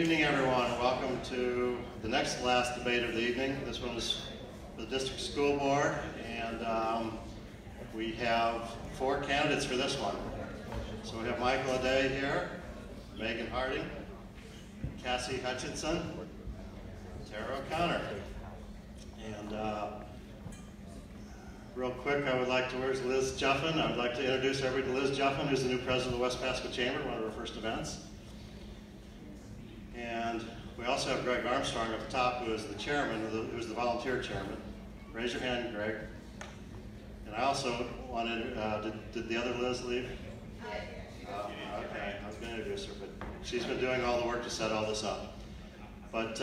evening, everyone. Welcome to the next to last debate of the evening. This one is for the district school board, and we have 4 candidates for this one. So we have Michael Aday here, Megan Harding, Cassie Hutchinson, Tara O'Connor. And real quick, where's Liz Juffin? I would like to introduce everybody to Liz Juffin, who's the new president of the West Pasco Chamber, one of our first events. And we also have Greg Armstrong up top, who is the chairman, who's the volunteer chairman. Raise your hand, Greg. And I also wanted, did the other Liz leave? Okay, I was going to introduce her, but she's been doing all the work to set all this up. But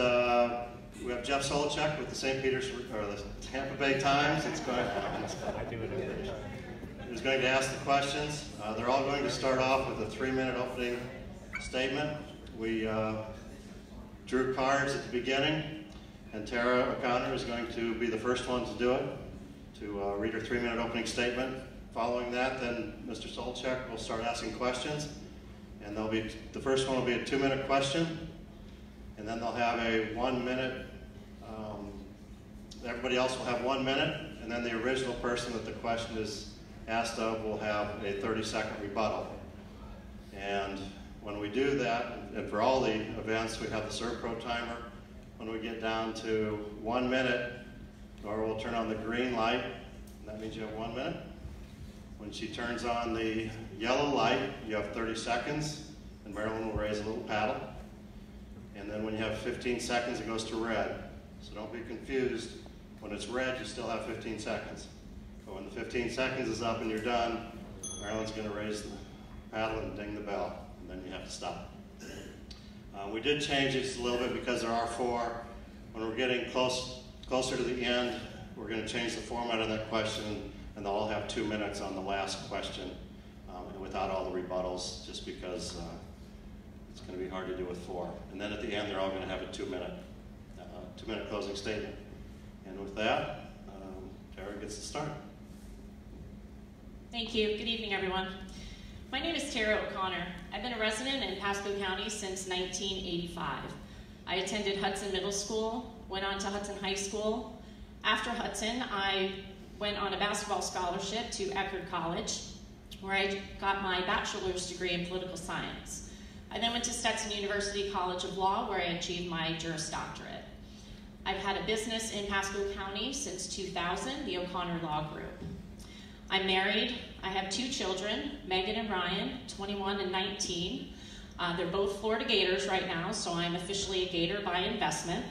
we have Jeff Solchek with the St. Peter's, or the Tampa Bay Times. Who's going to ask the questions. They're all going to start off with a 3-minute opening statement. We drew cards at the beginning, and Tara O'Connor is going to be the first one to do it, to read her 3-minute opening statement. Following that, then Mr. Solchek will start asking questions, and the first one will be a 2-minute question, and then they'll have a 1-minute, everybody else will have 1 minute, and then the original person that the question is asked of will have a 30-second rebuttal. And when we do that, and for all the events, we have the ServPro timer. When we get down to 1 minute, Nora will turn on the green light, and that means you have 1 minute. When she turns on the yellow light, you have 30 seconds, and Marilyn will raise a little paddle. And then when you have 15 seconds, it goes to red. So don't be confused. When it's red, you still have 15 seconds. But when the 15 seconds is up and you're done, Marilyn's going to raise the paddle and ding the bell. Then you have to stop. We did change it just a little bit because there are 4. When we're getting closer to the end, we're going to change the format of that question, and they'll all have 2 minutes on the last question, and without all the rebuttals, just because it's going to be hard to do with 4. And then at the end, they're all going to have a 2-minute closing statement. And with that, Tara gets to start. Thank you. Good evening, everyone. My name is Tara O'Connor. I've been a resident in Pasco County since 1985. I attended Hudson Middle School, went on to Hudson High School. After Hudson, I went on a basketball scholarship to Eckerd College, where I got my bachelor's degree in political science. I then went to Stetson University College of Law, where I achieved my Juris Doctorate. I've had a business in Pasco County since 2000, the O'Connor Law Group. I'm married. I have 2 children, Megan and Ryan, 21 and 19. They're both Florida Gators right now, so I'm officially a Gator by investment.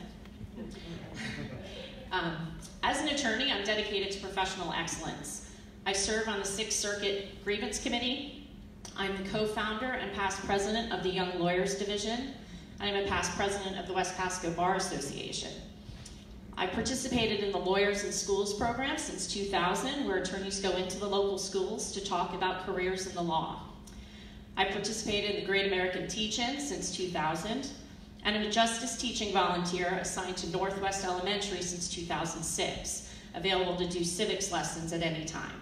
As an attorney, I'm dedicated to professional excellence. I serve on the 6th Circuit Grievance Committee. I'm the co-founder and past president of the Young Lawyers Division. I'm a past president of the West Pasco Bar Association. I participated in the Lawyers in Schools program since 2000, where attorneys go into the local schools to talk about careers in the law. I participated in the Great American Teach-In since 2000, and I'm a justice teaching volunteer assigned to Northwest Elementary since 2006, available to do civics lessons at any time.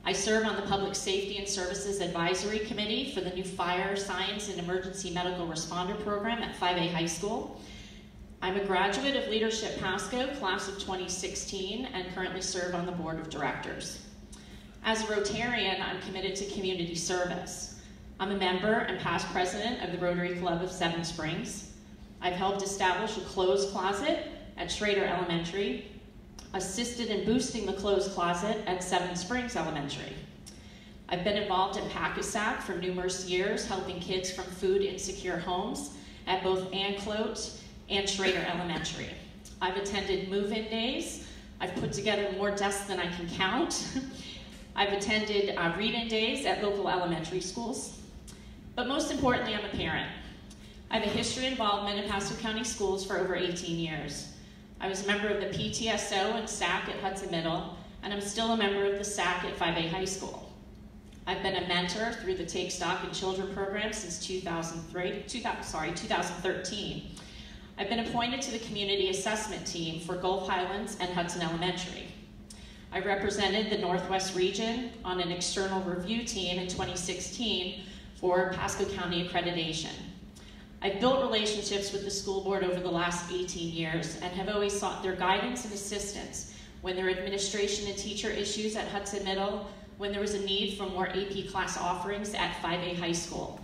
I serve on the Public Safety and Services Advisory Committee for the new Fire, Science, and Emergency Medical Responder program at 5A High School. I'm a graduate of Leadership Pasco, class of 2016, and currently serve on the board of directors. As a Rotarian, I'm committed to community service. I'm a member and past president of the Rotary Club of Seven Springs. I've helped establish a clothes closet at Schrader Elementary, assisted in boosting the clothes closet at Seven Springs Elementary. I've been involved in PACUSAC for numerous years, helping kids from food insecure homes at both Ann Clote and Schrader Elementary. I've attended move-in days. I've put together more desks than I can count. I've attended read-in days at local elementary schools. But most importantly, I'm a parent. I have a history involvement in Pasco County schools for over 18 years. I was a member of the PTSO and SAC at Hudson Middle, and I'm still a member of the SAC at 5A High School. I've been a mentor through the Take Stock in Children program since 2013. I've been appointed to the Community Assessment Team for Gulf Highlands and Hudson Elementary. I represented the Northwest region on an external review team in 2016 for Pasco County accreditation. I've built relationships with the school board over the last 18 years and have always sought their guidance and assistance when there were administration and teacher issues at Hudson Middle, when there was a need for more AP class offerings at 5A High School.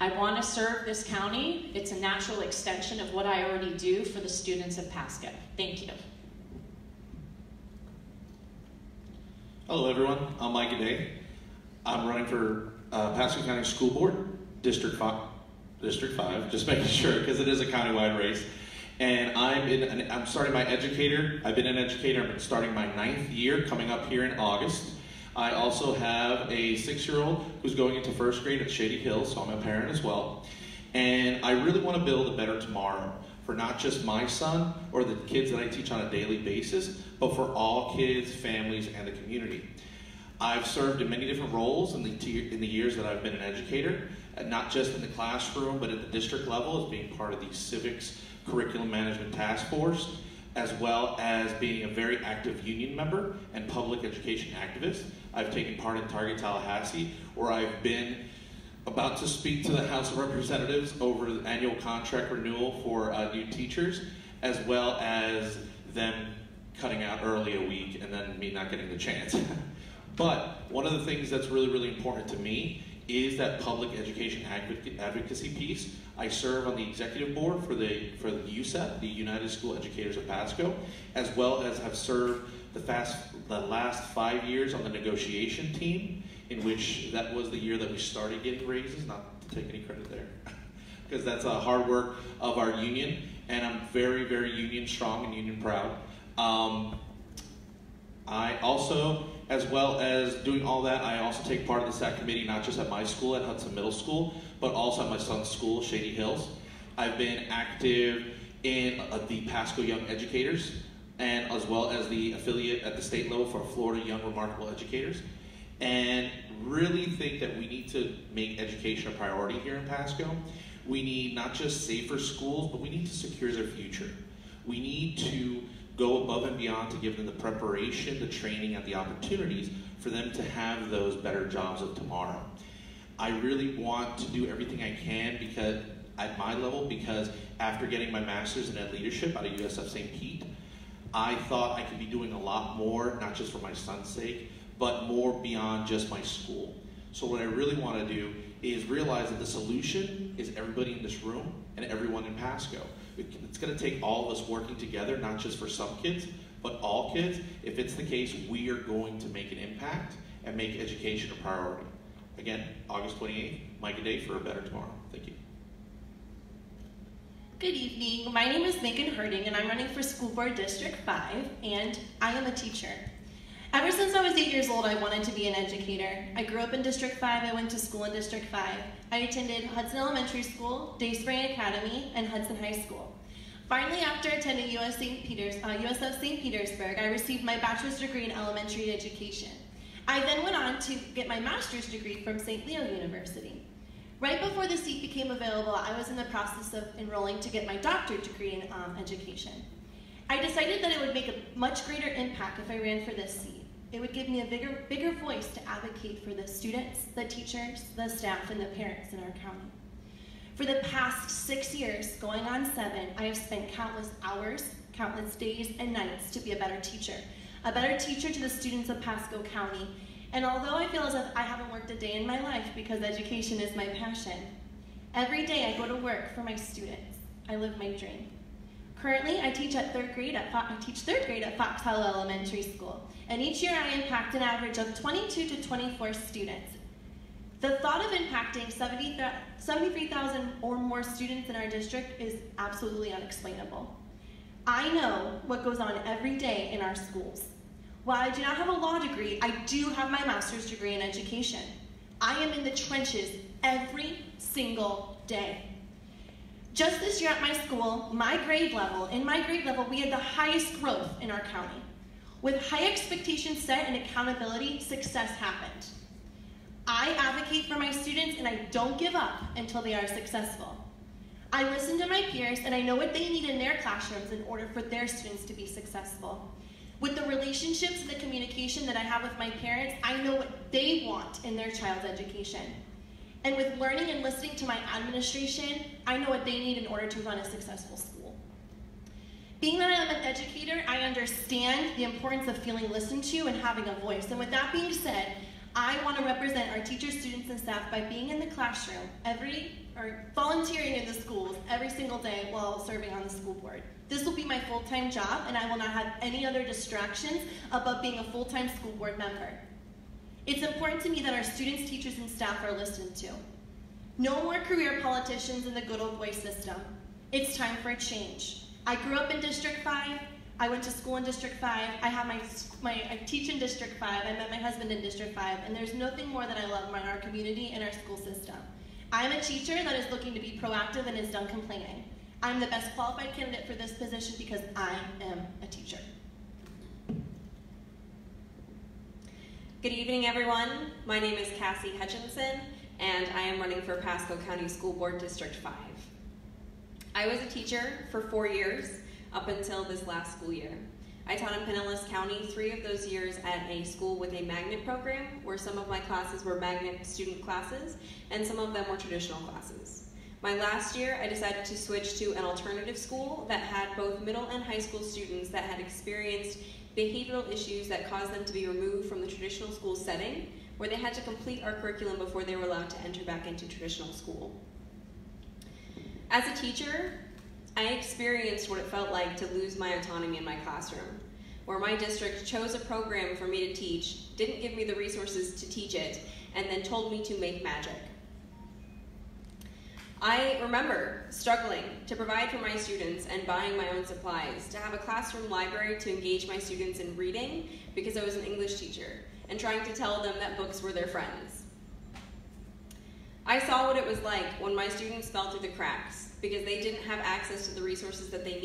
I want to serve this county. It's a natural extension of what I already do for the students of Pasco. Thank you. Hello everyone, I'm Mike Aday. I'm running for Pasco County School Board, District 5, just making sure because it is a countywide race. And I'm starting my educator. I've been an educator. I'm starting my 9th year coming up here in August. I also have a 6-year-old who's going into 1st grade at Shady Hill, so I'm a parent as well. And I really want to build a better tomorrow for not just my son or the kids that I teach on a daily basis, but for all kids, families, and the community. I've served in many different roles in the years that I've been an educator, not just in the classroom, but at the district level as being part of the Civics Curriculum Management Task Force, as well as being a very active union member and public education activist. I've taken part in Target Tallahassee, where I've been about to speak to the House of Representatives over the annual contract renewal for new teachers, as well as them cutting out early a week and then me not getting the chance. But one of the things that's really, really important to me is that public education advocacy piece. I serve on the executive board for the USEP, the United School Educators of Pasco, as well as have served the last 5 years on the negotiation team, in which that was the year that we started getting raises, not to take any credit there, because that's a hard work of our union, and I'm very, very union strong and union proud. I also, as well as doing all that, I also take part of the SAC committee, not just at my school at Hudson Middle School, but also at my son's school, Shady Hills. I've been active in the Pasco Young Educators, and as well as the affiliate at the state level for Florida Young Remarkable Educators, and really think that we need to make education a priority here in Pasco. We need not just safer schools, but we need to secure their future. We need to go above and beyond to give them the preparation, the training, and the opportunities for them to have those better jobs of tomorrow. I really want to do everything I can because at my level, because after getting my master's in ed leadership out of USF St. Pete, I thought I could be doing a lot more, not just for my son's sake, but more beyond just my school. So what I really want to do is realize that the solution is everybody in this room and everyone in Pasco. It's going to take all of us working together, not just for some kids, but all kids. If it's the case, we are going to make an impact and make education a priority. Again, August 28th, Mike Aday for a better tomorrow. Thank you. Good evening. My name is Megan Herding, and I'm running for School Board District 5, and I am a teacher. Ever since I was 8 years old, I wanted to be an educator. I grew up in District 5. I went to school in District 5. I attended Hudson Elementary School, Dayspring Academy, and Hudson High School. Finally, after attending USF St. Petersburg, I received my bachelor's degree in elementary education. I then went on to get my master's degree from St. Leo University. Right before the seat became available, I was in the process of enrolling to get my doctorate degree in education. I decided that it would make a much greater impact if I ran for this seat. It would give me a bigger voice to advocate for the students, the teachers, the staff, and the parents in our county. For the past 6 years, going on 7, I have spent countless hours, countless days and nights to be a better teacher to the students of Pasco County. And although I feel as if I haven't worked a day in my life because education is my passion, every day I go to work for my students. I live my dream. Currently, I teach third grade at Fox Hollow Elementary School, and each year I impact an average of 22 to 24 students. The thought of impacting 73,000 or more students in our district is absolutely unexplainable. I know what goes on every day in our schools. While I do not have a law degree, I do have my master's degree in education. I am in the trenches every single day. Just this year at my school, in my grade level, we had the highest growth in our county. With high expectations set and accountability, success happened. I advocate for my students and I don't give up until they are successful. I listen to my peers and I know what they need in their classrooms in order for their students to be successful. With the relationships and the communication that I have with my parents, I know what they want in their child's education. And with learning and listening to my administration, I know what they need in order to run a successful school. Being that I'm an educator, I understand the importance of feeling listened to and having a voice. And with that being said, I want to represent our teachers, students, and staff by being in the classroom volunteering in the schools every single day while serving on the school board. This will be my full-time job, and I will not have any other distractions above being a full-time school board member. It's important to me that our students, teachers, and staff are listened to. No more career politicians in the good old boy system. It's time for a change. I grew up in District 5. I went to school in District 5. I teach in District 5. I met my husband in District 5, and there's nothing more that I love in our community and our school system. I'm a teacher that is looking to be proactive and is done complaining. I'm the best qualified candidate for this position because I am a teacher. Good evening, everyone. My name is Cassie Hutchinson, and I am running for Pasco County School Board District 5. I was a teacher for 4 years up until this last school year. I taught in Pinellas County 3 of those years at a school with a magnet program where some of my classes were magnet student classes and some of them were traditional classes. My last year, I decided to switch to an alternative school that had both middle and high school students that had experienced behavioral issues that caused them to be removed from the traditional school setting, where they had to complete our curriculum before they were allowed to enter back into traditional school. As a teacher, I experienced what it felt like to lose my autonomy in my classroom, where my district chose a program for me to teach, didn't give me the resources to teach it, and then told me to make magic. I remember struggling to provide for my students and buying my own supplies, to have a classroom library to engage my students in reading because I was an English teacher, and trying to tell them that books were their friends. I saw what it was like when my students fell through the cracks because they didn't have access to the resources that they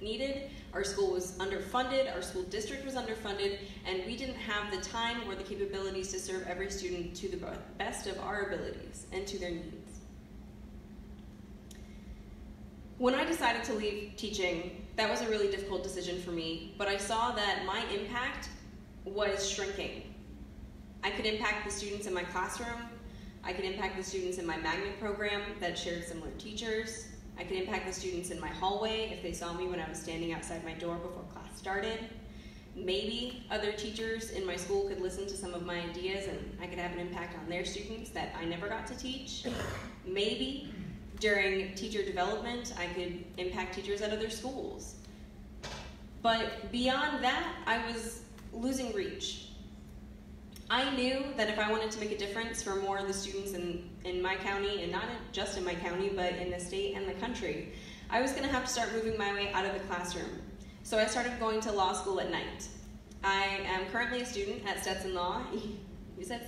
needed. Our school was underfunded, our school district was underfunded, and we didn't have the time or the capabilities to serve every student to the best of our abilities and to their needs. When I decided to leave teaching, that was a really difficult decision for me, but I saw that my impact was shrinking. I could impact the students in my classroom. I could impact the students in my magnet program that shared similar teachers. I could impact the students in my hallway if they saw me when I was standing outside my door before class started. Maybe other teachers in my school could listen to some of my ideas and I could have an impact on their students that I never got to teach. Maybe during teacher development, I could impact teachers at other schools. But beyond that, I was losing reach. I knew that if I wanted to make a difference for more of the students in my county, and not just in my county, but in the state and the country, I was going to have to start moving my way out of the classroom. So I started going to law school at night. I am currently a student at Stetson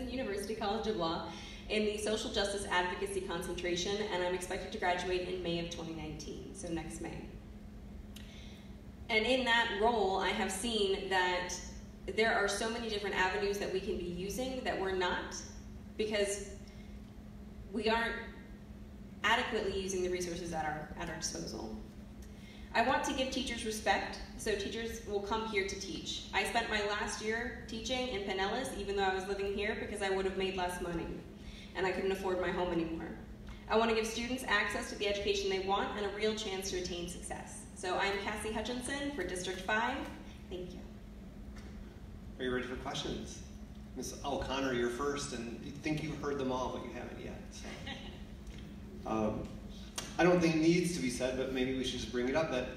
University College of Law in the Social Justice Advocacy concentration, and I'm expected to graduate in May of 2019, so next May. And in that role, I have seen that there are so many different avenues that we can be using that we're not, because we aren't adequately using the resources at our disposal. I want to give teachers respect, so teachers will come here to teach. I spent my last year teaching in Pinellas, even though I was living here, because I would have made less money, and I couldn't afford my home anymore. I want to give students access to the education they want and a real chance to attain success. So I'm Cassie Hutchinson for District 5. Thank you. Are you ready for questions? Ms. O'Connor, you're first, and you think you've heard them all, but you haven't yet. So. I don't think it needs to be said, but maybe we should just bring it up, that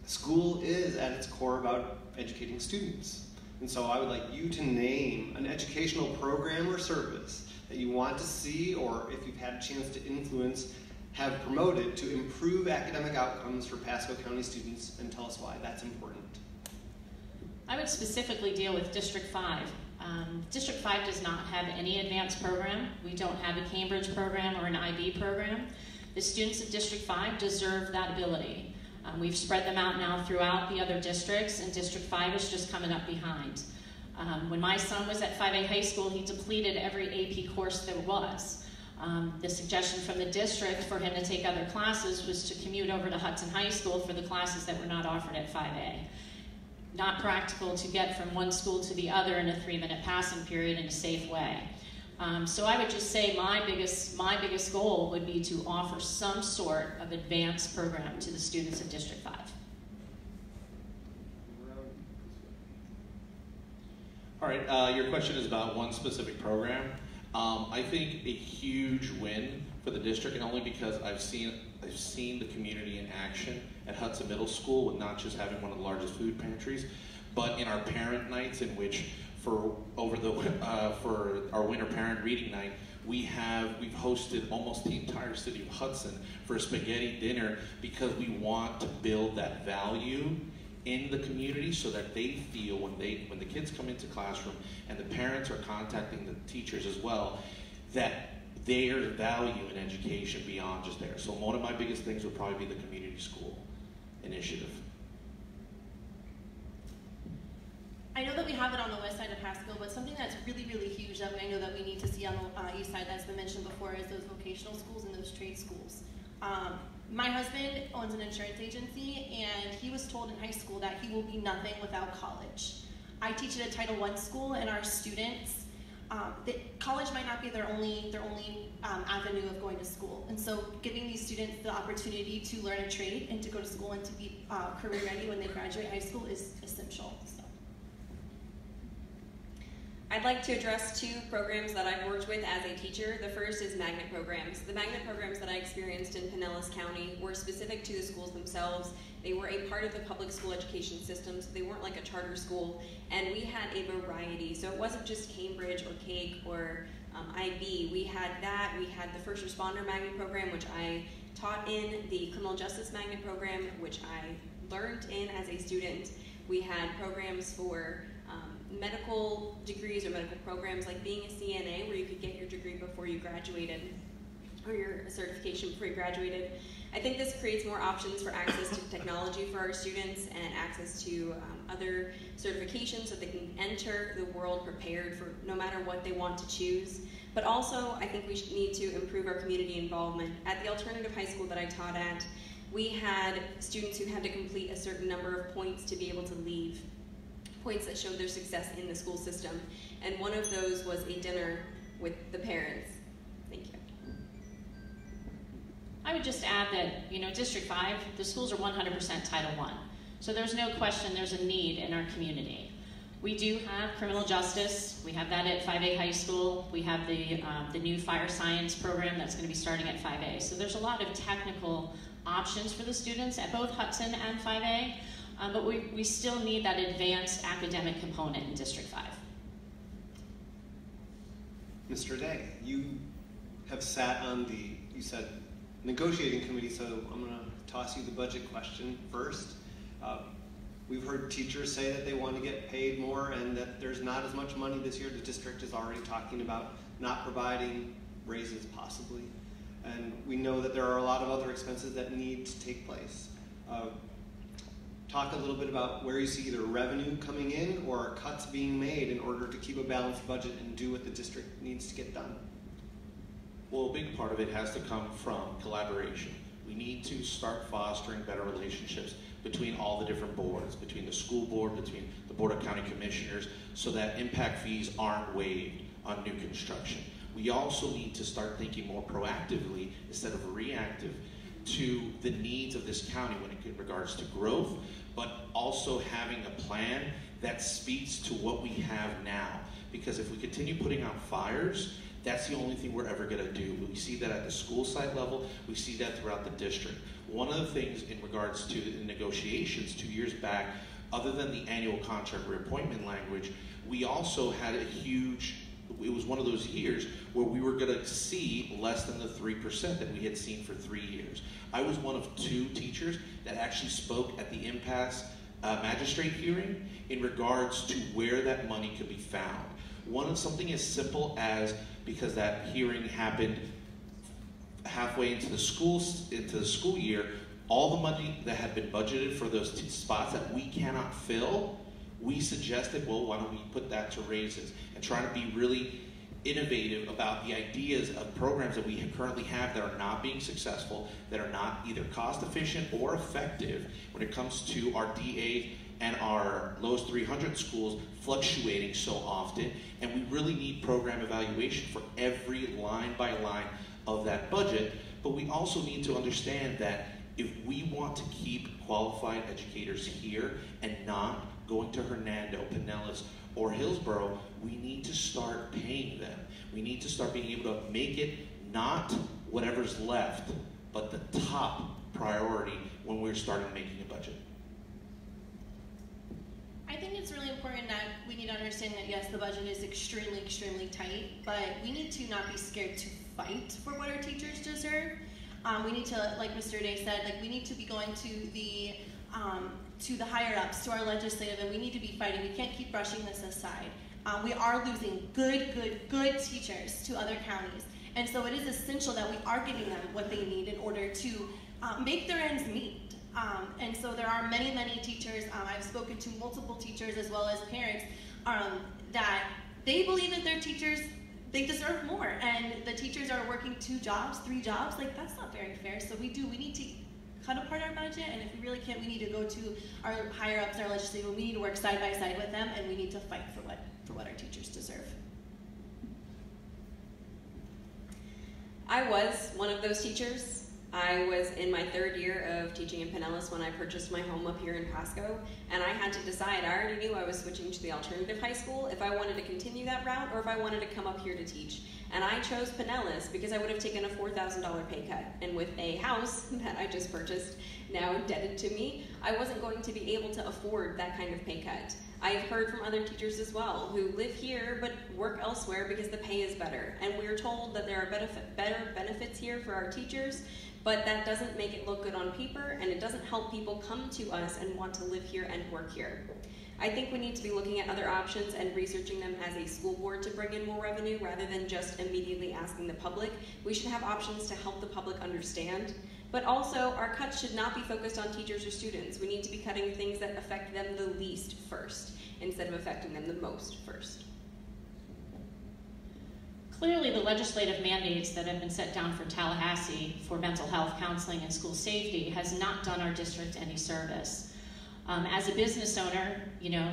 school is at its core about educating students. And so I would like you to name an educational program or service that you want to see, or if you've had a chance to influence, have promoted to improve academic outcomes for Pasco County students, and tell us why that's important. I would specifically deal with District 5. District 5 does not have any advanced program. We don't have a Cambridge program or an IB program. The students of District 5 deserve that ability. We've spread them out now throughout the other districts, and District 5 is just coming up behind. When my son was at 5A high school, he depleted every AP course there was. The suggestion from the district for him to take other classes was to commute over to Hudson High School for the classes that were not offered at 5A. Not practical to get from one school to the other in a 3-minute passing period in a safe way. So I would just say my biggest goal would be to offer some sort of advanced program to the students of District 5. All right, your question is about one specific program. I think a huge win for the district, and only because I've seen the community in action at Hudson Middle School with not just having one of the largest food pantries, but in our parent nights, in which for our winter parent reading night, we've hosted almost the entire city of Hudson for a spaghetti dinner, because we want to build that value in the community so that they feel when the kids come into classroom and the parents are contacting the teachers as well, that there's value in education beyond just there. So one of my biggest things would probably be the community school initiative. I know that we have it on the west side of Pasco, but something that's really, really huge that I know that we need to see on the east side that's been mentioned before is those vocational schools and those trade schools. My husband owns an insurance agency, and he was told in high school that he will be nothing without college. I teach at a Title I school, and our students, college might not be their only avenue of going to school. And so giving these students the opportunity to learn a trade and to go to school and to be career ready when they graduate high school is essential. So. I'd like to address 2 programs that I've worked with as a teacher. The first is magnet programs. The magnet programs that I experienced in Pinellas County were specific to the schools themselves. They were a part of the public school education system, so they weren't like a charter school, and we had a variety. So it wasn't just Cambridge or Cake or IB. We had that. We had the first responder magnet program, which I taught in, the criminal justice magnet program, which I learned in as a student. We had programs for medical degrees or medical programs, like being a CNA, where you could get your degree before you graduated, or your certification before you graduated. I think this creates more options for access to technology for our students and access to other certifications so they can enter the world prepared for no matter what they want to choose. But also, I think we need to improve our community involvement. At the alternative high school that I taught at, we had students who had to complete a certain number of points to be able to leave. Points that showed their success in the school system. And one of those was a dinner with the parents. Thank you. I would just add that, District 5, the schools are 100% Title I. So there's no question there's a need in our community. We do have criminal justice. We have that at 5A High School. We have the new fire science program that's going to be starting at 5A. So there's a lot of technical options for the students at both Hudson and 5A. But we still need that advanced academic component in District 5. Mr. Aday, you have sat on you said, negotiating committee, so I'm going to toss you the budget question first. We've heard teachers say that they want to get paid more and that there's not as much money this year. The district is already talking about not providing raises possibly. And we know that there are a lot of other expenses that need to take place. Talk a little bit about where you see either revenue coming in or cuts being made in order to keep a balanced budget and do what the district needs to get done. Well, a big part of it has to come from collaboration. We need to start fostering better relationships between all the different boards, between the school board, between the Board of County Commissioners, so that impact fees aren't waived on new construction. We also need to start thinking more proactively instead of reactive to the needs of this county when it regards to growth, but also having a plan that speaks to what we have now. Because if we continue putting out fires, that's the only thing we're ever going to do. We see that at the school site level. We see that throughout the district. One of the things in regards to the negotiations 2 years back, other than the annual contract reappointment language, we also had a huge, it was one of those years where we were going to see less than the 3% that we had seen for 3 years. I was one of 2 teachers that actually spoke at the impasse magistrate hearing in regards to where that money could be found. Something as simple as, because that hearing happened halfway into the school year, all the money that had been budgeted for those spots that we cannot fill, we suggested, well, why don't we put that to raises and try to be really innovative about the ideas of programs that we currently have that are not being successful, that are not either cost efficient or effective when it comes to our DA and our lowest 300 schools fluctuating so often, and we really need program evaluation for every line by line of that budget. But we also need to understand that if we want to keep qualified educators here and not going to Hernando, Pinellas, or Hillsborough, we need to start paying them. We need to start being able to make it not whatever's left, but the top priority when we're starting making a budget. I think it's really important that we need to understand that yes, the budget is extremely, extremely tight, but we need to not be scared to fight for what our teachers deserve. We need to, like Mr. Aday said, like we need to be going to the higher ups, to our legislative, and we need to be fighting. We can't keep brushing this aside. We are losing good teachers to other counties, and so it is essential that we are giving them what they need in order to make their ends meet. And so there are many, many teachers, I've spoken to multiple teachers as well as parents, that they believe that their teachers, they deserve more. And the teachers are working 2 jobs, 3 jobs, like that's not very fair. So we need to cut apart our budget, and if we really can't, we need to go to our higher ups, our legislature, we need to work side by side with them, and we need to fight for what our teachers deserve. I was one of those teachers. I was in my 3rd year of teaching in Pinellas when I purchased my home up here in Pasco, and I had to decide. I already knew I was switching to the alternative high school if I wanted to continue that route or if I wanted to come up here to teach. And I chose Pinellas because I would have taken a $4,000 pay cut. And with a house that I just purchased now indebted to me, I wasn't going to be able to afford that kind of pay cut. I've heard from other teachers as well who live here but work elsewhere because the pay is better. And we're told that there are better benefits here for our teachers, but that doesn't make it look good on paper, and it doesn't help people come to us and want to live here and work here. I think we need to be looking at other options and researching them as a school board to bring in more revenue rather than just immediately asking the public. We should have options to help the public understand. But also, our cuts should not be focused on teachers or students. We need to be cutting things that affect them the least first, instead of affecting them the most first. Clearly, the legislative mandates that have been set down for Tallahassee for mental health counseling and school safety has not done our district any service. As a business owner, you know,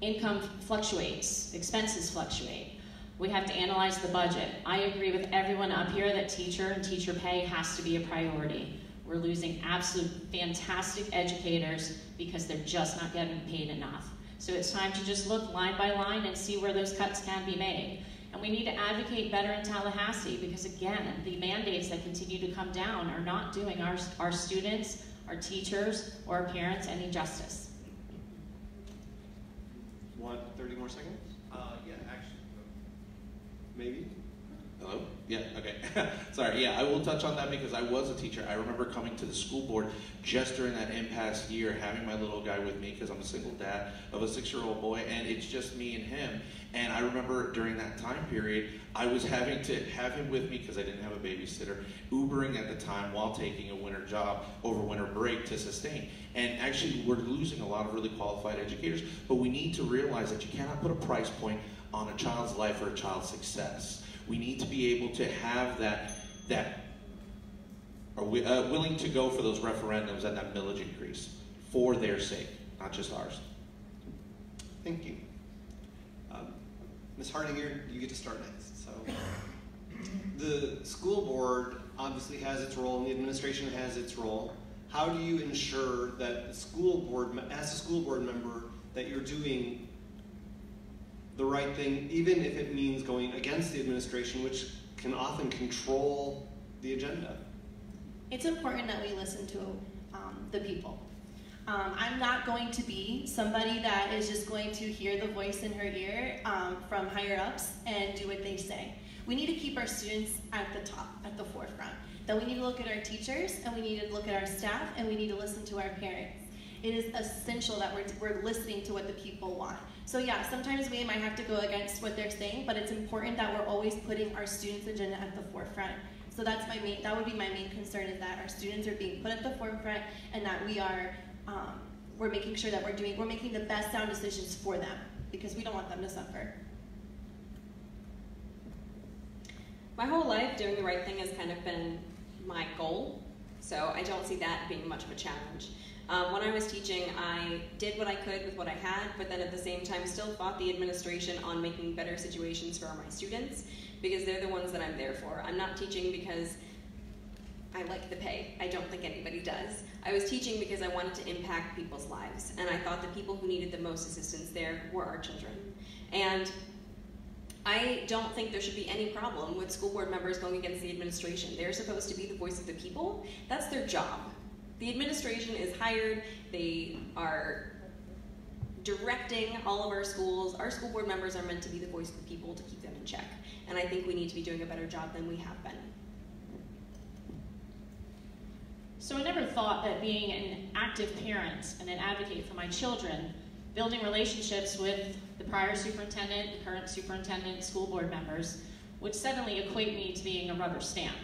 income fluctuates, expenses fluctuate. We have to analyze the budget. I agree with everyone up here that teacher and teacher pay has to be a priority. We're losing absolute fantastic educators because they're just not getting paid enough. So it's time to just look line by line and see where those cuts can be made. And we need to advocate better in Tallahassee because, again, the mandates that continue to come down are not doing our students, our teachers, or our parents any justice. Want 30 more seconds? Yeah, actually. Maybe? Hello? Yeah, okay. Sorry, yeah, I will touch on that because I was a teacher. I remember coming to the school board just during that impasse year, having my little guy with me because I'm a single dad of a 6-year-old boy, and it's just me and him. And I remember during that time period, I was having to have him with me because I didn't have a babysitter, Ubering at the time while taking a winter job over winter break to sustain. And actually, we're losing a lot of really qualified educators, but we need to realize that you cannot put a price point on a child's life or a child's success. We need to be able to have that are willing to go for those referendums and that millage increase for their sake, not just ours. Thank you. Ms. Hardinger, you get to start next. So, the school board obviously has its role and the administration has its role. How do you ensure that the school board, as a school board member, that you're doing the right thing, even if it means going against the administration, which can often control the agenda? It's important that we listen to the people. I'm not going to be somebody that is just going to hear the voice in her ear from higher ups and do what they say. We need to keep our students at the top, at the forefront. Then we need to look at our teachers, and we need to look at our staff, and we need to listen to our parents. It is essential that we're listening to what the people want. So yeah, sometimes we might have to go against what they're saying, but it's important that we're always putting our students' agenda at the forefront. So that would be my main concern, is that our students are being put at the forefront and that we're making sure that we're making the best sound decisions for them, because we don't want them to suffer. My whole life, doing the right thing has kind of been my goal, so I don't see that being much of a challenge. When I was teaching, I did what I could with what I had, but then at the same time still fought the administration on making better situations for my students, because they're the ones that I'm there for. I'm not teaching because I like the pay. I don't think anybody does. I was teaching because I wanted to impact people's lives, and I thought the people who needed the most assistance there were our children. And I don't think there should be any problem with school board members going against the administration. They're supposed to be the voice of the people. That's their job. The administration is hired. They are directing all of our schools. Our school board members are meant to be the voice of the people to keep them in check. And I think we need to be doing a better job than we have been. So I never thought that being an active parent and an advocate for my children, building relationships with the prior superintendent, the current superintendent, school board members, would suddenly equate me to being a rubber stamp.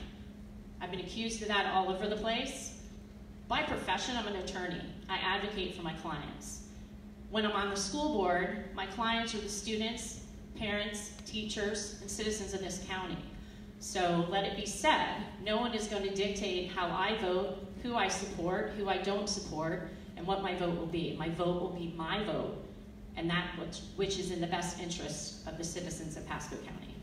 I've been accused of that all over the place. By profession, I'm an attorney. I advocate for my clients. When I'm on the school board, my clients are the students, parents, teachers, and citizens of this county. So let it be said, no one is going to dictate how I vote, who I support, who I don't support, and what my vote will be. My vote will be my vote, and that which is in the best interest of the citizens of Pasco County.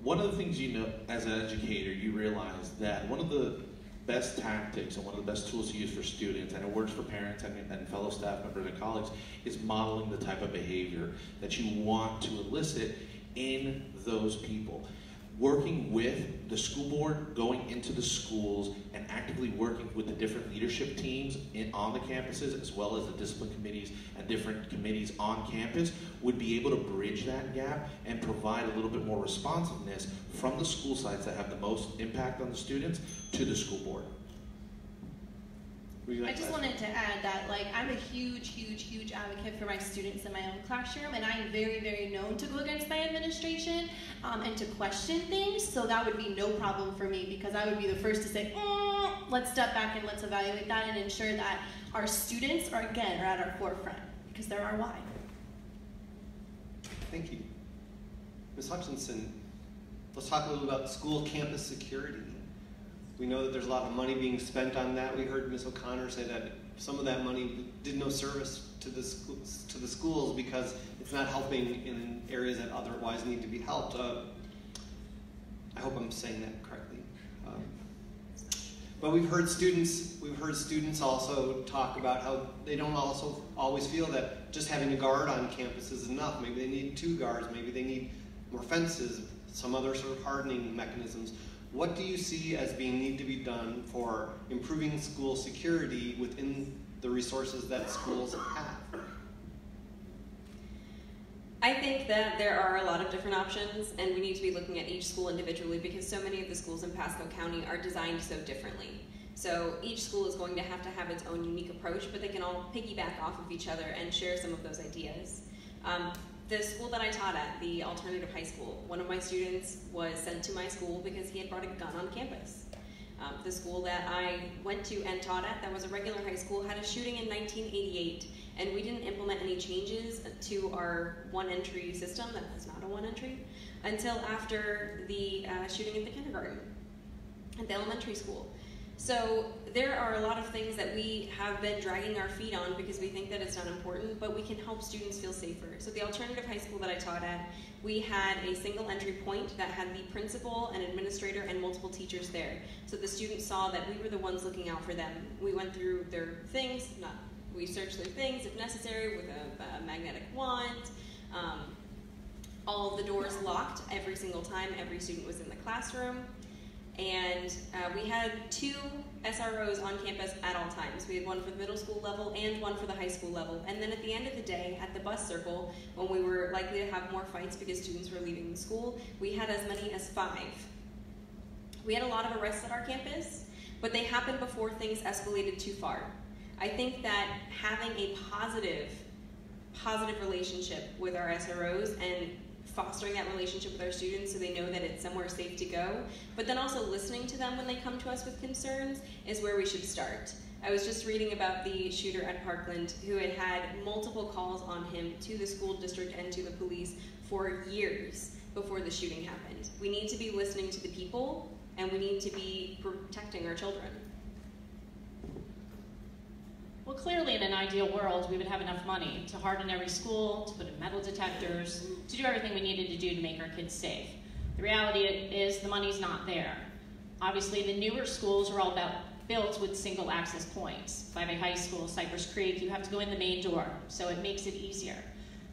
One of the things you know as an educator, you realize that one of the best tactics and one of the best tools to use for students, and it works for parents and fellow staff members and colleagues, is modeling the type of behavior that you want to elicit in those people. Working with the school board, going into the schools, and actively working with the different leadership teams on the campuses, as well as the discipline committees and different committees on campus, would be able to bridge that gap and provide a little bit more responsiveness from the school sites that have the most impact on the students to the school board. I just wanted to add that, like, I'm a huge advocate for my students in my own classroom, and I am very known to go against my administration and to question things, so that would be no problem for me, because I would be the first to say, let's step back and let's evaluate that and ensure that our students are at our forefront, because they're our why. Thank you. Ms. Hutchinson, let's talk a little about school campus security. We know that there's a lot of money being spent on that. We heard Ms. O'Connor say that some of that money did no service to the schools because it's not helping in areas that otherwise need to be helped. I hope I'm saying that correctly. But we've heard students also talk about how they don't also always feel that just having a guard on campus is enough. Maybe they need 2 guards. Maybe they need more fences, some other sort of hardening mechanisms. What do you see as being need to be done for improving school security within the resources that schools have? I think that there are a lot of different options, and we need to be looking at each school individually, because so many of the schools in Pasco County are designed so differently. So each school is going to have its own unique approach, but they can all piggyback off of each other and share some of those ideas. The school that I taught at, the alternative high school, one of my students was sent to my school because he had brought a gun on campus. The school that I went to and taught at, that was a regular high school, had a shooting in 1988, and we didn't implement any changes to our one-entry system, that was not a one-entry, until after the shooting at the kindergarten, at the elementary school. So there are a lot of things that we have been dragging our feet on because we think that it's not important, but we can help students feel safer. So the alternative high school that I taught at, we had a single entry point that had the principal, an administrator, and multiple teachers there. So the students saw that we were the ones looking out for them. We went through their things, we searched their things if necessary with a magnetic wand. All of the doors locked every single time every student was in the classroom. And we had 2 SROs on campus at all times. We had one for the middle school level and one for the high school level. And then at the end of the day, at the bus circle, when we were likely to have more fights because students were leaving the school, we had as many as 5. We had a lot of arrests at our campus, but they happened before things escalated too far. I think that having a positive relationship with our SROs and fostering that relationship with our students so they know that it's somewhere safe to go, but then also listening to them when they come to us with concerns is where we should start. I was just reading about the shooter at Parkland who had had multiple calls on him to the school district and to the police for years before the shooting happened. We need to be listening to the people and we need to be protecting our children. Well, clearly in an ideal world, we would have enough money to harden every school, to put in metal detectors, to do everything we needed to do to make our kids safe. The reality is the money's not there. Obviously, the newer schools are all built with single access points. 5A High School, Cypress Creek, you have to go in the main door, so it makes it easier.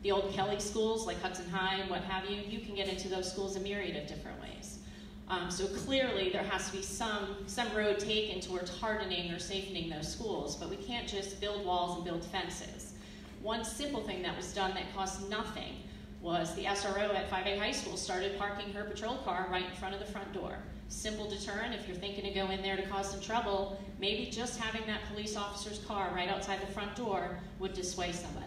The old Kelly schools, like Hudson High and what have you, you can get into those schools a myriad of different ways. So clearly there has to be some road taken towards hardening or safening those schools, but we can't just build walls and build fences. One simple thing that was done that cost nothing was the SRO at 5A High School started parking her patrol car right in front of the front door. Simple deterrent, if you're thinking to go in there to cause some trouble, maybe just having that police officer's car right outside the front door would dissuade somebody.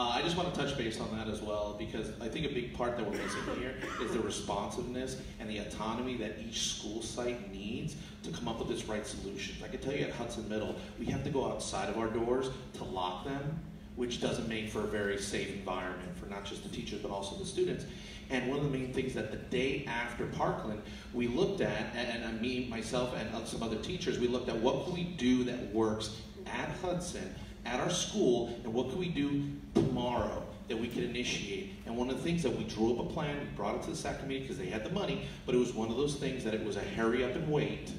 I just want to touch base on that as well, because I think a big part that we're missing here is the responsiveness and the autonomy that each school site needs to come up with its right solutions. I can tell you at Hudson Middle, we have to go outside of our doors to lock them, which doesn't make for a very safe environment for not just the teachers, but also the students. And one of the main things that the day after Parkland, we looked at, and me, myself, and some other teachers, we looked at what can we do that works at Hudson, at our school, and what can we do tomorrow that we can initiate. And one of the things that we drew up a plan, we brought it to the SAC committee because they had the money, but it was one of those things that it was a hurry up and wait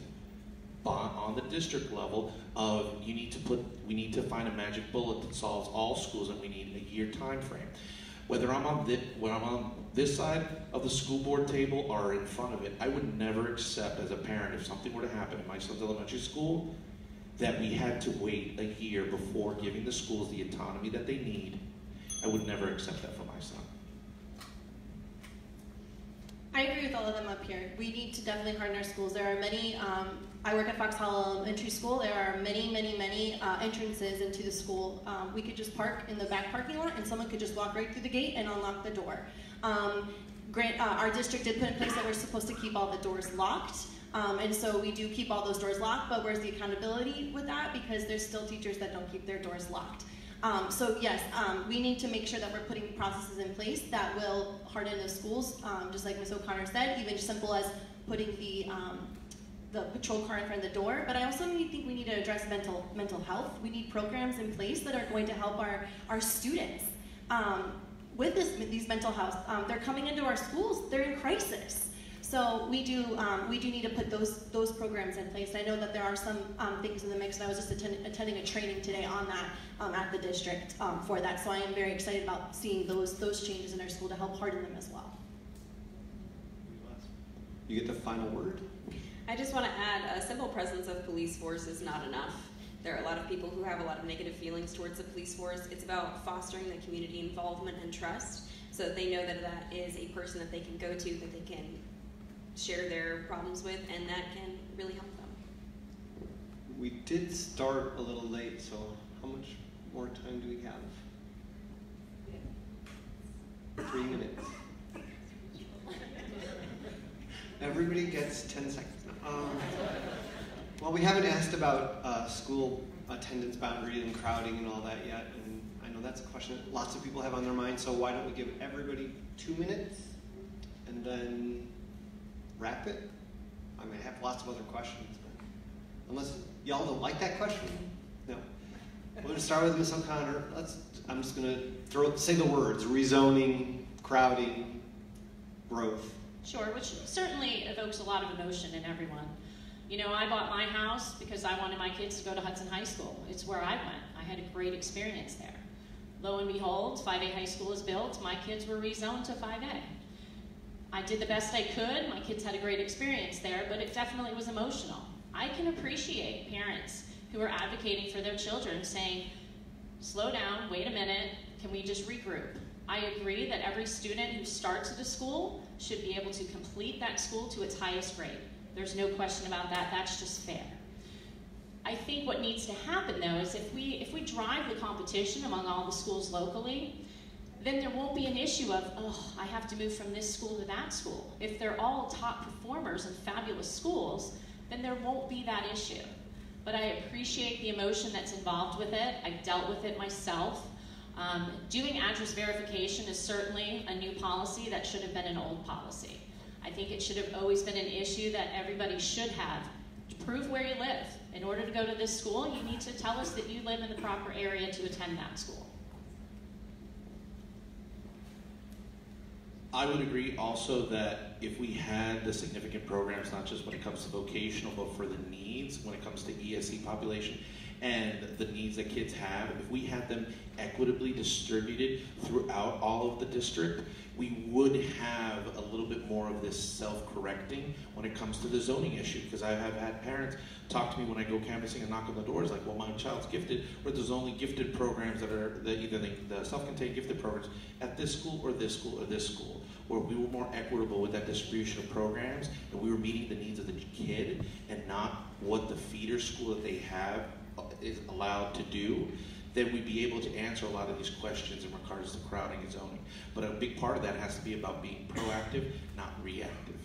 on the district level of we need to find a magic bullet that solves all schools, and we need a year time frame. Whether I'm on this side of the school board table or in front of it, I would never accept as a parent, if something were to happen in my son's elementary school, that we had to wait a year before giving the schools the autonomy that they need. I would never accept that for my son. I agree with all of them up here. We need to definitely harden our schools. There are many, I work at Fox Hollow Elementary School. There are many entrances into the school. We could just park in the back parking lot and someone could just walk right through the gate and unlock the door. Our district did put in place that we're supposed to keep all the doors locked. And so we do keep all those doors locked, but where's the accountability with that? Because there's still teachers that don't keep their doors locked. So yes, we need to make sure that we're putting processes in place that will harden the schools, just like Ms. O'Connor said, even simple as putting the patrol car in front of the door. But I also think we need to address mental health. We need programs in place that are going to help our students with these mental health. They're coming into our schools, they're in crisis. So we do need to put those programs in place. I know that there are some things in the mix, and I was just attending a training today on that at the district for that. So I am very excited about seeing those changes in our school to help harden them as well. You get the final word? I just want to add, a simple presence of police force is not enough. There are a lot of people who have a lot of negative feelings towards the police force. It's about fostering the community involvement and trust so that they know that that is a person that they can go to, that they can share their problems with, and that can really help them. We did start a little late, so how much more time do we have? 3 minutes. Everybody gets 10 seconds. Well, we haven't asked about school attendance boundaries and crowding and all that yet, and I know that's a question that lots of people have on their mind, so why don't we give everybody 2 minutes and then wrap it? I might have lots of other questions, but unless y'all don't like that question, no. We're going to start with Ms. O'Connor. I'm just going to say the words: rezoning, crowding, growth. Sure, which certainly evokes a lot of emotion in everyone. You know, I bought my house because I wanted my kids to go to Hudson High School. It's where I went. I had a great experience there. Lo and behold, 5A High School is built. My kids were rezoned to 5A. I did the best I could. My kids had a great experience there, but it definitely was emotional. I can appreciate parents who are advocating for their children, saying, slow down, wait a minute, can we just regroup? I agree that every student who starts at a school should be able to complete that school to its highest grade. There's no question about that. That's just fair. I think what needs to happen, though, is if we drive the competition among all the schools locally, then there won't be an issue of, oh, I have to move from this school to that school. If they're all top performers in fabulous schools, then there won't be that issue. But I appreciate the emotion that's involved with it. I've dealt with it myself. Doing address verification is certainly a new policy that should have been an old policy. I think it should have always been an issue that everybody should have to prove where you live. In order to go to this school, you need to tell us that you live in the proper area to attend that school. I would agree also that if we had the significant programs, not just when it comes to vocational, but for the needs, when it comes to ESE population and the needs that kids have, if we had them equitably distributed throughout all of the district, we would have a little bit more of this self-correcting when it comes to the zoning issue. Because I have had parents talk to me when I go canvassing and knock on the doors like, well, my child's gifted, or there's only gifted programs that are either the self-contained gifted programs at this school or this school or this school, where we were more equitable with that distribution of programs and we were meeting the needs of the kid and not what the feeder school that they have is allowed to do, then we'd be able to answer a lot of these questions in regards to crowding and zoning. But a big part of that has to be about being proactive, not reactive.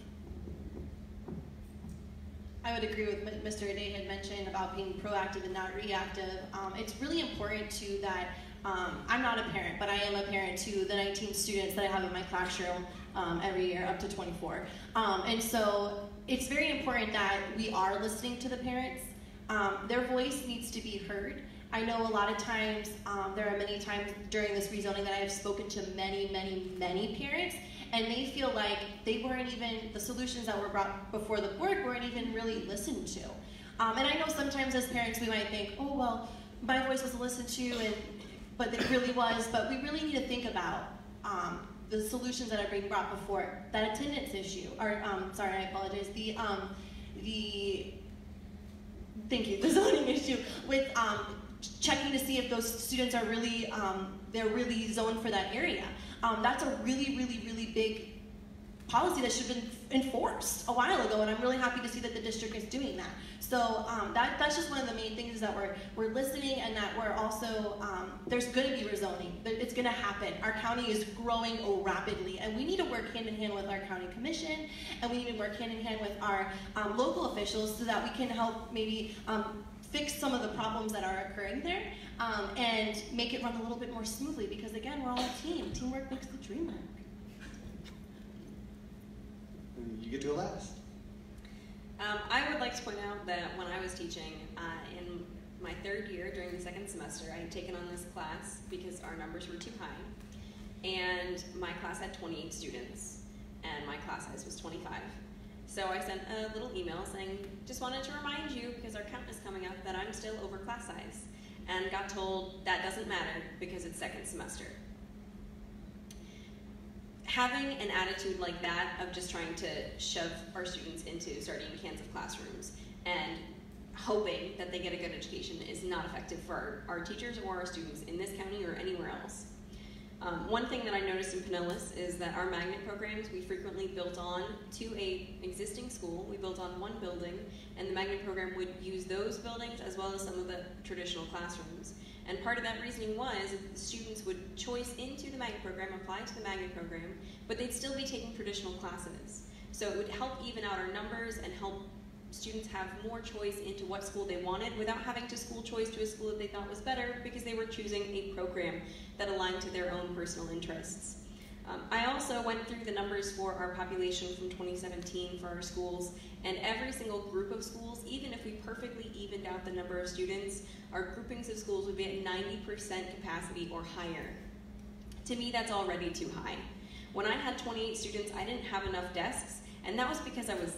I would agree with what Mr. Aday had mentioned about being proactive and not reactive. It's really important too that I'm not a parent, but I am a parent to the 19 students that I have in my classroom every year, up to 24. And so it's very important that we are listening to the parents. Their voice needs to be heard. I know a lot of times, there are many times during this rezoning that I have spoken to many parents, and they feel like they weren't even, the solutions that were brought before the board weren't even really listened to. And I know sometimes as parents we might think, oh, well, my voice was listened to, but it really was, but we really need to think about the solutions that are being brought before. That attendance issue, or, sorry, I apologize, the zoning issue with checking to see if those students are really, they're really zoned for that area. That's a really big policy that should have been enforced a while ago, and I'm really happy to see that the district is doing that. So that's just one of the main things, is that we're listening, and that we're also, there's going to be rezoning. It's going to happen. Our county is growing rapidly, and we need to work hand in hand with our county commission, and we need to work hand in hand with our local officials so that we can help maybe fix some of the problems that are occurring there, and make it run a little bit more smoothly, because again, we're all a team. Teamwork makes the dream work. You get to go last. I would like to point out that when I was teaching in my third year during the second semester, I had taken on this class because our numbers were too high. And my class had 28 students, and my class size was 25. So I sent a little email saying, just wanted to remind you, because our count is coming up, that I'm still over class size. And got told that doesn't matter because it's second semester. Having an attitude like that of just trying to shove our students into sardine cans of classrooms and hoping that they get a good education is not effective for our teachers or our students in this county or anywhere else. One thing that I noticed in Pinellas is that our magnet programs, we frequently built on to an existing school. We built on one building, and the magnet program would use those buildings as well as some of the traditional classrooms. And part of that reasoning was that the students would choice into the magnet program, apply to the magnet program, but they'd still be taking traditional classes. So it would help even out our numbers and help students have more choice into what school they wanted without having to school choice to a school that they thought was better because they were choosing a program that aligned to their own personal interests. I also went through the numbers for our population from 2017 for our schools, and every single group of schools, even if we perfectly evened out the number of students, our groupings of schools would be at 90% capacity or higher. To me, that's already too high. When I had 28 students, I didn't have enough desks, and that was because I was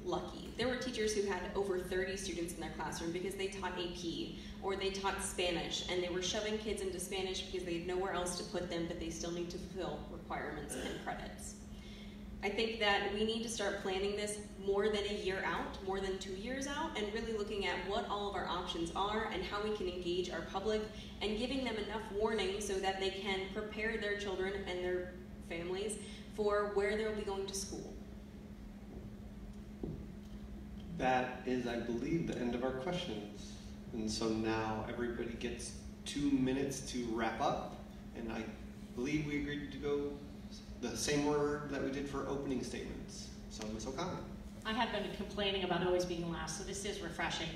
lucky. There were teachers who had over 30 students in their classroom because they taught AP or they taught Spanish, and they were shoving kids into Spanish because they had nowhere else to put them, but they still need to fulfill requirements and credits. I think that we need to start planning this more than a year out, more than 2 years out, and really looking at what all of our options are and how we can engage our public and giving them enough warning so that they can prepare their children and their families for where they'll be going to school. That is, I believe, the end of our questions. And so now everybody gets 2 minutes to wrap up. And I believe we agreed to go the same order that we did for opening statements. So Ms. O'Connor. I have been complaining about always being last, so this is refreshing.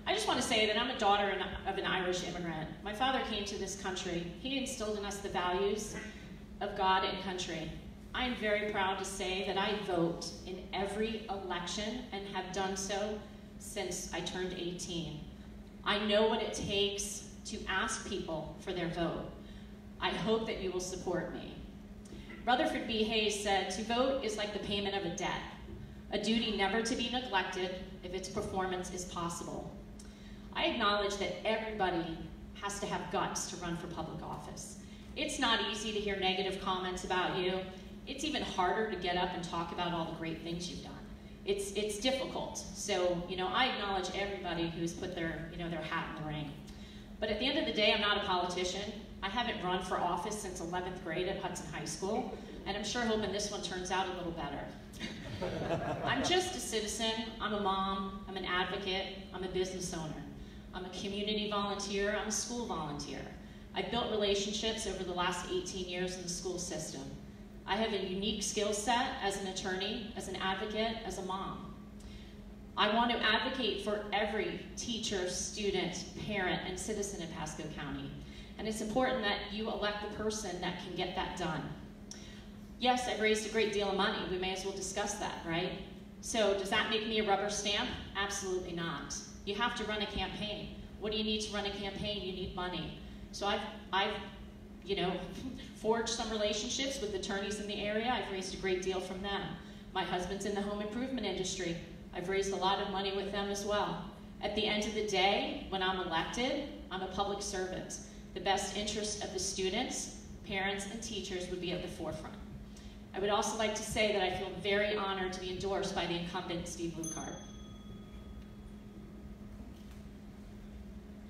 I just want to say that I'm a daughter of an Irish immigrant. My father came to this country. He instilled in us the values of God and country. I am very proud to say that I vote in every election and have done so since I turned 18. I know what it takes to ask people for their vote. I hope that you will support me. Rutherford B. Hayes said, "To vote is like the payment of a debt, a duty never to be neglected if its performance is possible." I acknowledge that everybody has to have guts to run for public office. It's not easy to hear negative comments about you. It's even harder to get up and talk about all the great things you've done. It's difficult. So, I acknowledge everybody who's put their hat in the ring. But at the end of the day, I'm not a politician. I haven't run for office since 11th grade at Hudson High School, and I'm sure hoping this one turns out a little better. I'm just a citizen. I'm a mom. I'm an advocate. I'm a business owner. I'm a community volunteer. I'm a school volunteer. I've built relationships over the last 18 years in the school system. I have a unique skill set as an attorney, as an advocate, as a mom. I want to advocate for every teacher, student, parent, and citizen in Pasco County. And it's important that you elect the person that can get that done. Yes, I've raised a great deal of money. We may as well discuss that, right? So does that make me a rubber stamp? Absolutely not. You have to run a campaign. What do you need to run a campaign? You need money. So I've forged some relationships with attorneys in the area. I've raised a great deal from them. My husband's in the home improvement industry. I've raised a lot of money with them as well. At the end of the day, when I'm elected, I'm a public servant. The best interest of the students, parents, and teachers would be at the forefront. I would also like to say that I feel very honored to be endorsed by the incumbent, Steve Lucart.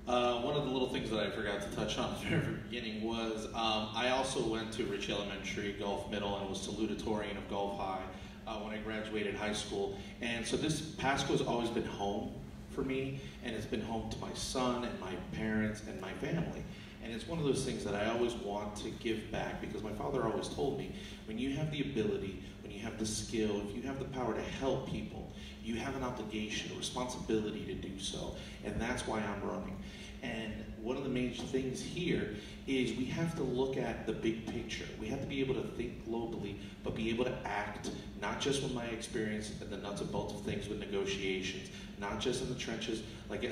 One of the little things that I forgot to touch on at the very beginning was I also went to Rich Elementary, Gulf Middle, and was salutatorian of Gulf High when I graduated high school. And so Pasco's always been home for me, and it's been home to my son and my parents and my family. And it's one of those things that I always want to give back, because my father always told me, when you have the ability, when you have the skill, if you have the power to help people, you have an obligation, a responsibility to do so. And that's why I'm running. And one of the major things here is we have to look at the big picture. We have to be able to think globally, but be able to act, not just with my experience and the nuts and bolts of things with negotiations, not just in the trenches, like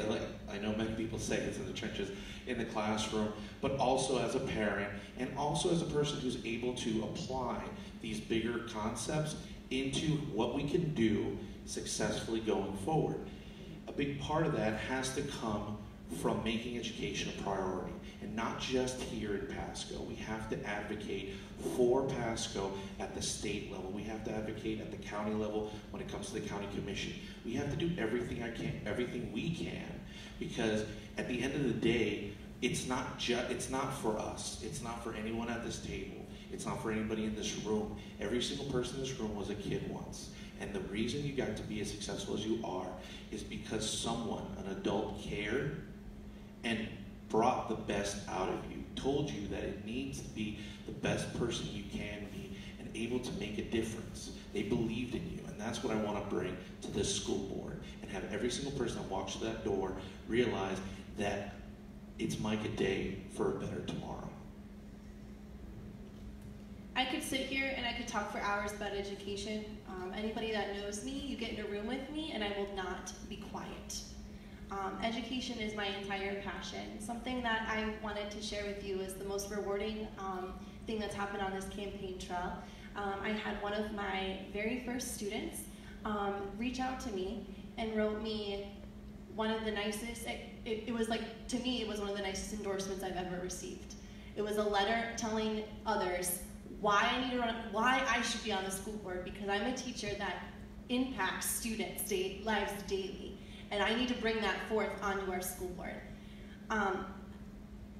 I know many people say it's in the trenches, in the classroom, but also as a parent, and also as a person who's able to apply these bigger concepts into what we can do successfully going forward. A big part of that has to come from making education a priority, and not just here in Pasco. We have to advocate for Pasco at the state level. We have to advocate at the county level when it comes to the county commission. We have to do everything we can, because at the end of the day, it's not for us. It's not for anyone at this table. It's not for anybody in this room. Every single person in this room was a kid once. And the reason you got to be as successful as you are is because someone, an adult, cared and brought the best out of you, told you that it needs to be the best person you can be and able to make a difference. They believed in you, and that's what I want to bring to this school board, and have every single person that walks through that door realize that it's Mike Aday for a better tomorrow. I could sit here and I could talk for hours about education. Anybody that knows me, you get in a room with me and I will not be quiet. Education is my entire passion. Something that I wanted to share with you is the most rewarding thing that's happened on this campaign trail. I had one of my very first students reach out to me and wrote me one of the nicest, it was like, to me, it was one of the nicest endorsements I've ever received. It was a letter telling others why I should be on the school board, because I'm a teacher that impacts students' lives daily, and I need to bring that forth onto our school board. I'm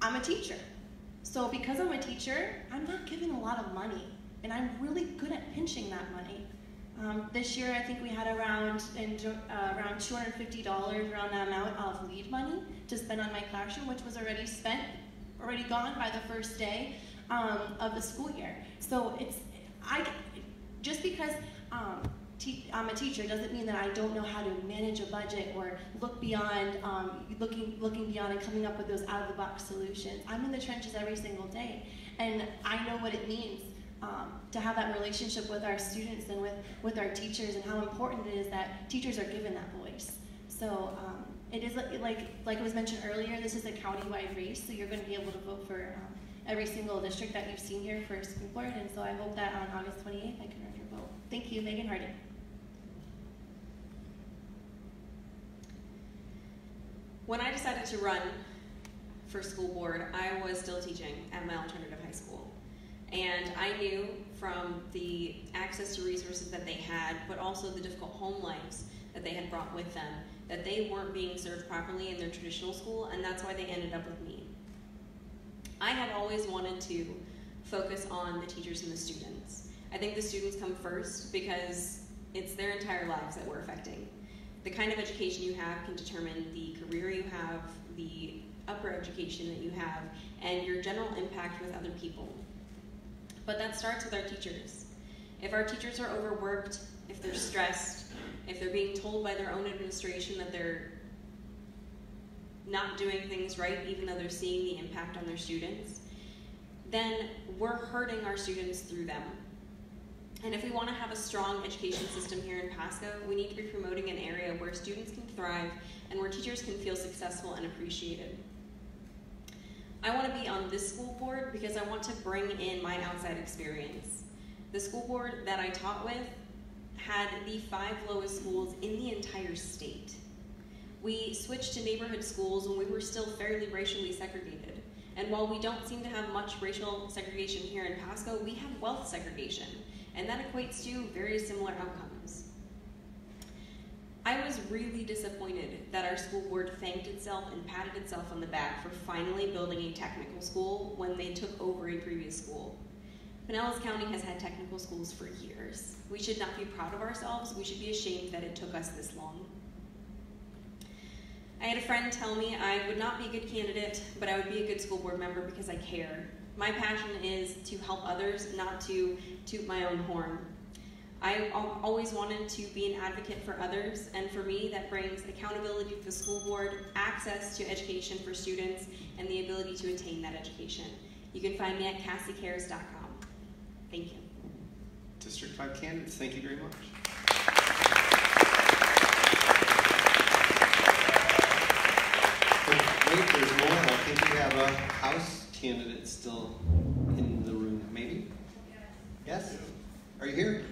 a teacher, so because I'm a teacher, I'm not giving a lot of money, and I'm really good at pinching that money. This year, I think we had around $250, around that amount of lead money to spend on my classroom, which was already gone by the first day of the school year. So just because I'm a teacher doesn't mean that I don't know how to manage a budget or look beyond, looking beyond and coming up with those out-of-the-box solutions. I'm in the trenches every single day, and I know what it means to have that relationship with our students and with our teachers, and how important it is that teachers are given that voice. So it is like it was mentioned earlier, this is a county-wide race, so you're going to be able to vote for every single district that you've seen here for school board, and so I hope that on August 28th I can earn your vote. Thank you, Megan Harding. When I decided to run for school board, I was still teaching at my alternative high school. And I knew from the access to resources that they had, but also the difficult home lives that they had brought with them, that they weren't being served properly in their traditional school, and that's why they ended up with me. I have always wanted to focus on the teachers and the students. I think the students come first because it's their entire lives that we're affecting. The kind of education you have can determine the career you have, the upper education that you have, and your general impact with other people. But that starts with our teachers. If our teachers are overworked, if they're stressed, if they're being told by their own administration that they're not doing things right, even though they're seeing the impact on their students, then we're hurting our students through them. And if we want to have a strong education system here in Pasco, we need to be promoting an area where students can thrive and where teachers can feel successful and appreciated. I want to be on this school board because I want to bring in my outside experience. The school board that I taught with had the 5 lowest schools in the entire state. We switched to neighborhood schools when we were still fairly racially segregated. And while we don't seem to have much racial segregation here in Pasco, we have wealth segregation. And that equates to very similar outcomes. I was really disappointed that our school board thanked itself and patted itself on the back for finally building a technical school when they took over a previous school. Pinellas County has had technical schools for years. We should not be proud of ourselves. We should be ashamed that it took us this long. I had a friend tell me I would not be a good candidate, but I would be a good school board member because I care. My passion is to help others, not to toot my own horn. I always wanted to be an advocate for others, and for me that brings accountability to the school board, access to education for students, and the ability to attain that education. You can find me at cassiecares.com. Thank you. District 5 candidates, thank you very much. Wait, there's more. I think we have a House candidate still in the room, maybe? Yes? Are you here?